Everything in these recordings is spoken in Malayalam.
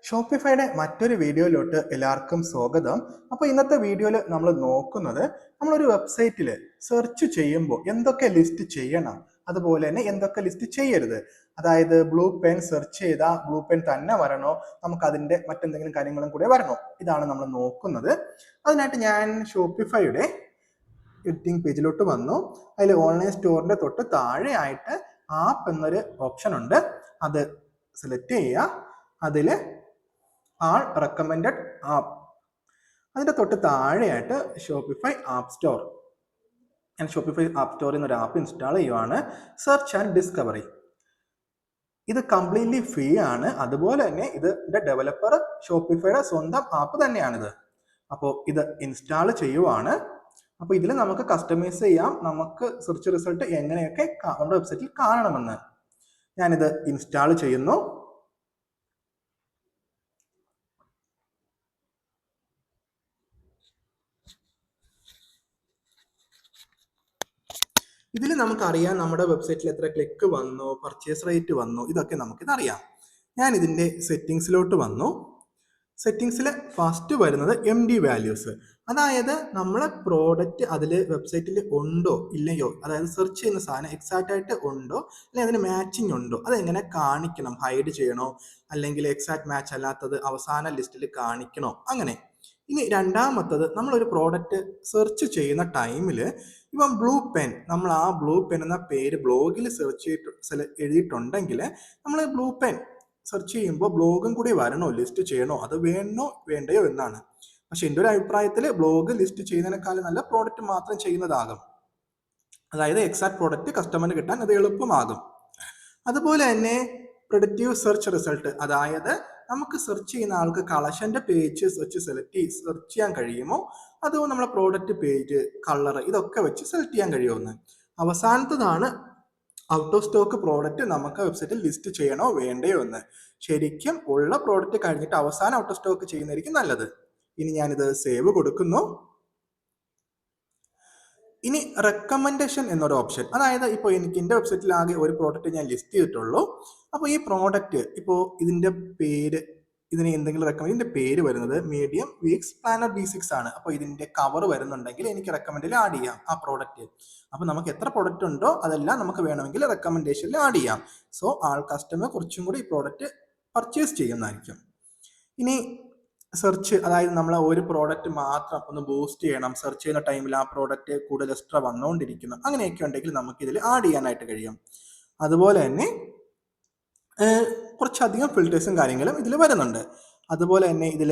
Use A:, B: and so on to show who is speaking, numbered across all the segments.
A: ഷോപ്പിഫൈയുടെ മറ്റൊരു വീഡിയോയിലോട്ട് എല്ലാവർക്കും സ്വാഗതം. അപ്പോൾ ഇന്നത്തെ വീഡിയോയിൽ നമ്മൾ നോക്കുന്നത് നമ്മളൊരു വെബ്സൈറ്റിൽ സെർച്ച് ചെയ്യുമ്പോൾ എന്തൊക്കെ ലിസ്റ്റ് ചെയ്യണം, അതുപോലെ തന്നെ എന്തൊക്കെ ലിസ്റ്റ് ചെയ്യരുത്. അതായത് ബ്ലൂ പെൻ സെർച്ച് ചെയ്താൽ ബ്ലൂ പെൻ തന്നെ വരണോ, നമുക്ക് അതിൻ്റെ മറ്റെന്തെങ്കിലും കാര്യങ്ങളും കൂടെ വരണോ, ഇതാണ് നമ്മൾ നോക്കുന്നത്. അതിനായിട്ട് ഞാൻ ഷോപ്പിഫൈയുടെ എഡിറ്റിംഗ് പേജിലോട്ട് വന്നു. അതിൽ ഓൺലൈൻ സ്റ്റോറിൻ്റെ തൊട്ട് താഴെയായിട്ട് ആപ്പ് എന്നൊരു ഓപ്ഷൻ ഉണ്ട്. അത് സെലക്ട് ചെയ്യുക. അതിൽ ആൾ റെക്കമെൻഡഡ് ആപ്പ്, അതിൻ്റെ തൊട്ട് താഴെയായിട്ട് ഷോപ്പിഫൈ ആപ്പ് സ്റ്റോർ. ഞാൻ ഷോപ്പിഫൈ ആപ്പ് സ്റ്റോറിൽ നിന്ന് ഒരു ആപ്പ് ഇൻസ്റ്റാൾ ചെയ്യുവാണ്, സെർച്ച് ആൻഡ് ഡിസ്കവറി. ഇത് കംപ്ലീറ്റ്ലി ഫ്രീ ആണ്. അതുപോലെ തന്നെ ഇതിൻ്റെ ഡെവലപ്പർ ഷോപ്പിഫൈയുടെ സ്വന്തം ആപ്പ് തന്നെയാണിത്. അപ്പോൾ ഇത് ഇൻസ്റ്റാൾ ചെയ്യുവാണ്. അപ്പോൾ ഇതിൽ നമുക്ക് കസ്റ്റമൈസ് ചെയ്യാം, നമുക്ക് സെർച്ച് റിസൾട്ട് എങ്ങനെയൊക്കെ നമ്മുടെ വെബ്സൈറ്റിൽ കാണണമെന്ന്. ഞാനിത് ഇൻസ്റ്റാൾ ചെയ്യുന്നു. ഇതിൽ നമുക്കറിയാം നമ്മുടെ വെബ്സൈറ്റിൽ എത്ര ക്ലിക്ക് വന്നു, പർച്ചേസ് റേറ്റ് വന്നു, ഇതൊക്കെ നമുക്കിതറിയാം. ഞാൻ ഇതിൻ്റെ സെറ്റിങ്സിലോട്ട് വന്നു. സെറ്റിങ്സിൽ ഫസ്റ്റ് വരുന്നത് MD വാല്യൂസ്, അതായത് നമ്മളെ പ്രോഡക്റ്റ് അതിൽ വെബ്സൈറ്റിൽ ഉണ്ടോ ഇല്ലയോ, അതായത് സെർച്ച് ചെയ്യുന്ന സാധനം എക്സാക്റ്റ് ആയിട്ട് ഉണ്ടോ അല്ലെങ്കിൽ അതിന് മാച്ചിങ് ഉണ്ടോ, അതെങ്ങനെ കാണിക്കണം, ഹൈഡ് ചെയ്യണോ, അല്ലെങ്കിൽ എക്സാക്ട് മാച്ച് അല്ലാത്തത് അവസാന ലിസ്റ്റിൽ കാണിക്കണോ, അങ്ങനെ. ഇനി രണ്ടാമത്തത്, നമ്മളൊരു പ്രോഡക്റ്റ് സെർച്ച് ചെയ്യുന്ന ടൈമിൽ ഇപ്പം ബ്ലൂ പെൻ, നമ്മൾ ആ ബ്ലൂ പെൻ എന്ന പേര് ബ്ലോഗിൽ സെർച്ച് എഴുതിയിട്ടുണ്ടെങ്കിൽ നമ്മൾ ബ്ലൂ പെൻ സെർച്ച് ചെയ്യുമ്പോൾ ബ്ലോഗും കൂടി വരണോ, ലിസ്റ്റ് ചെയ്യണോ, അത് വേണ്ടയോ എന്നാണ്. പക്ഷെ എൻ്റെ ഒരു അഭിപ്രായത്തിൽ ബ്ലോഗ് ലിസ്റ്റ് ചെയ്യുന്നതിനേക്കാളും നല്ല പ്രോഡക്റ്റ് മാത്രം ചെയ്യുന്നതാകും. അതായത് എക്സാക്ട് പ്രോഡക്റ്റ് കസ്റ്റമറിന് കിട്ടാൻ അത് എളുപ്പമാകും. അതുപോലെ തന്നെ പ്രെഡിക്റ്റീവ് സെർച്ച് റിസൾട്ട്, അതായത് നമുക്ക് സെർച്ച് ചെയ്യുന്ന ആൾക്ക് കളക്ഷൻ്റെ പേജ് സെർച്ച് ചെയ്യാൻ കഴിയുമോ, അതോ നമ്മളെ പ്രോഡക്റ്റ് പേജ്, കളർ, ഇതൊക്കെ വെച്ച് സെലക്ട് ചെയ്യാൻ കഴിയുമെന്ന്. അവസാനത്തതാണ് ഔട്ട് ഓഫ് സ്റ്റോക്ക് പ്രോഡക്റ്റ് നമുക്ക് വെബ്സൈറ്റിൽ ലിസ്റ്റ് ചെയ്യണോ വേണ്ടയോ എന്ന്. ശരിക്കും ഉള്ള പ്രോഡക്റ്റ് കഴിഞ്ഞിട്ട് അവസാനം ഔട്ട് ഓഫ് സ്റ്റോക്ക് ചെയ്യുന്നതായിരിക്കും നല്ലത്. ഇനി ഞാനിത് സേവ് കൊടുക്കുന്നു. ഇനി റെക്കമെൻഡേഷൻ എന്നൊരു ഓപ്ഷൻ, അതായത് ഇപ്പോൾ എനിക്ക് എൻ്റെ വെബ്സൈറ്റിൽ ആകെ ഒരു പ്രോഡക്റ്റ് ഞാൻ ലിസ്റ്റ് ചെയ്തിട്ടുള്ളൂ. അപ്പോൾ ഈ പ്രോഡക്റ്റ് ഇപ്പോൾ ഇതിൻ്റെ പേര്, ഇതിന് എന്തെങ്കിലും ഇതിൻ്റെ പേര് വരുന്നത് മീഡിയം വീക്സ് പ്ലാനർ B6 ആണ്. അപ്പോൾ ഇതിൻ്റെ കവർ വരുന്നുണ്ടെങ്കിൽ എനിക്ക് റെക്കമെൻഡിൽ ആഡ് ചെയ്യാം ആ പ്രോഡക്റ്റ്. അപ്പോൾ നമുക്ക് എത്ര പ്രോഡക്റ്റ് ഉണ്ടോ അതെല്ലാം നമുക്ക് വേണമെങ്കിൽ റെക്കമെൻഡേഷനിൽ ആഡ് ചെയ്യാം. സോ കസ്റ്റമർ കുറച്ചും കൂടി ഈ പ്രോഡക്റ്റ് പർച്ചേസ് ചെയ്യുന്നതായിരിക്കും. ഇനി സെർച്ച്, അതായത് നമ്മൾ ഒരു പ്രോഡക്റ്റ് മാത്രം ഒന്ന് ബൂസ്റ്റ് ചെയ്യണം, സെർച്ച് ചെയ്യുന്ന ടൈമിൽ ആ പ്രോഡക്റ്റ് കൂടുതൽ എക്സ്ട്രാ വന്നുകൊണ്ടിരിക്കുന്നു, അങ്ങനെയൊക്കെ ഉണ്ടെങ്കിൽ നമുക്കിതിൽ ആഡ് ചെയ്യാനായിട്ട് കഴിയും. അതുപോലെ തന്നെ കുറച്ചധികം ഫിൽറ്റേഴ്സും കാര്യങ്ങളും ഇതിൽ വരുന്നുണ്ട്. അതുപോലെ തന്നെ ഇതിൽ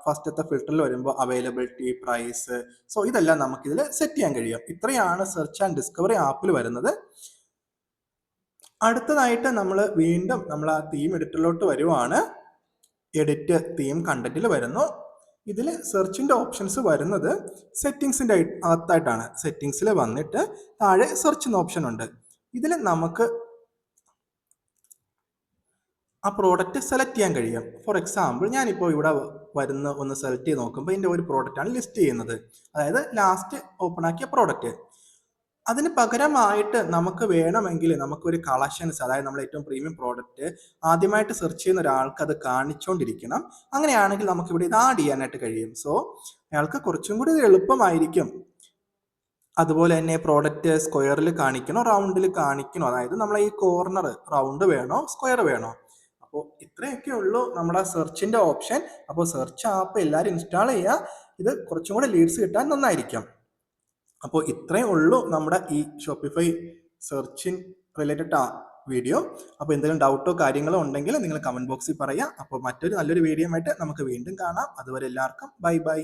A: ഫസ്റ്റത്തെ ഫിൽറ്ററിൽ വരുമ്പോൾ അവൈലബിലിറ്റി, പ്രൈസ്, സോ ഇതെല്ലാം നമുക്കിതിൽ സെറ്റ് ചെയ്യാൻ കഴിയും. ഇത്രയാണ് സെർച്ച് ആൻഡ് ഡിസ്കവറി ആപ്പിൽ വരുന്നത്. അടുത്തതായിട്ട് വീണ്ടും നമ്മൾ ആ തീം എഡിറ്ററിലോട്ട് വരുവാണ്. എഡിറ്റ് തീം കണ്ടന്റിൽ വരുന്നു. ഇതിൽ സെർച്ചിൻ്റെ ഓപ്ഷൻസ് വരുന്നത് സെറ്റിങ്സിൻ്റെ അകത്തായിട്ടാണ്. സെറ്റിങ്സിൽ വന്നിട്ട് താഴെ സെർച്ച് എന്ന ഓപ്ഷൻ ഉണ്ട്. ഇതിൽ നമുക്ക് ആ പ്രോഡക്റ്റ് സെലക്ട് ചെയ്യാൻ കഴിയും. ഫോർ എക്സാമ്പിൾ ഞാനിപ്പോൾ ഇവിടെ ഒന്ന് സെലക്ട് ചെയ്ത് നോക്കുമ്പോൾ ഇതിൻ്റെ ഒരു പ്രോഡക്റ്റാണ് ലിസ്റ്റ് ചെയ്യുന്നത്, അതായത് ലാസ്റ്റ് ഓപ്പൺ ആക്കിയ പ്രോഡക്റ്റ്. അതിന് പകരമായിട്ട് നമുക്ക് വേണമെങ്കിൽ നമുക്കൊരു കളക്ഷൻസ്, അതായത് നമ്മൾ ഏറ്റവും പ്രീമിയം പ്രോഡക്റ്റ് ആദ്യമായിട്ട് സെർച്ച് ചെയ്യുന്ന ഒരാൾക്ക് അത് കാണിച്ചുകൊണ്ടിരിക്കണം. അങ്ങനെയാണെങ്കിൽ നമുക്കിവിടെ ഇത് ആഡ് ചെയ്യാനായിട്ട് കഴിയും. സോ അയാൾക്ക് കുറച്ചും കൂടി എളുപ്പമായിരിക്കും. അതുപോലെ തന്നെ പ്രോഡക്റ്റ് സ്ക്വയറിൽ കാണിക്കണോ റൗണ്ടിൽ കാണിക്കണോ, അതായത് നമ്മളെ ഈ കോർണർ റൗണ്ട് വേണോ സ്ക്വയർ വേണോ. അപ്പോൾ ഇത്രയൊക്കെ ഉള്ളൂ നമ്മുടെ സെർച്ചിൻ്റെ ഓപ്ഷൻ. അപ്പോൾ സെർച്ച് ആപ്പ് എല്ലാവരും ഇൻസ്റ്റാൾ ചെയ്യുക, ഇത് കുറച്ചും കൂടി ലീഡ്സ് കിട്ടാൻ നന്നായിരിക്കും. അപ്പോൾ ഇത്രയേ ഉള്ളൂ നമ്മുടെ ഈ ഷോപ്പിഫൈ സെർച്ചിങ് റിലേറ്റഡ് വീഡിയോ. അപ്പോൾ എന്തെങ്കിലും ഡൗട്ടോ കാര്യങ്ങളോ ഉണ്ടെങ്കിൽ നിങ്ങൾ കമൻറ്റ് ബോക്സിൽ പറയുക. അപ്പോൾ മറ്റൊരു നല്ലൊരു വീഡിയോ ആയിട്ട് നമുക്ക് വീണ്ടും കാണാം. അതുവരെ എല്ലാവർക്കും ബൈ ബൈ.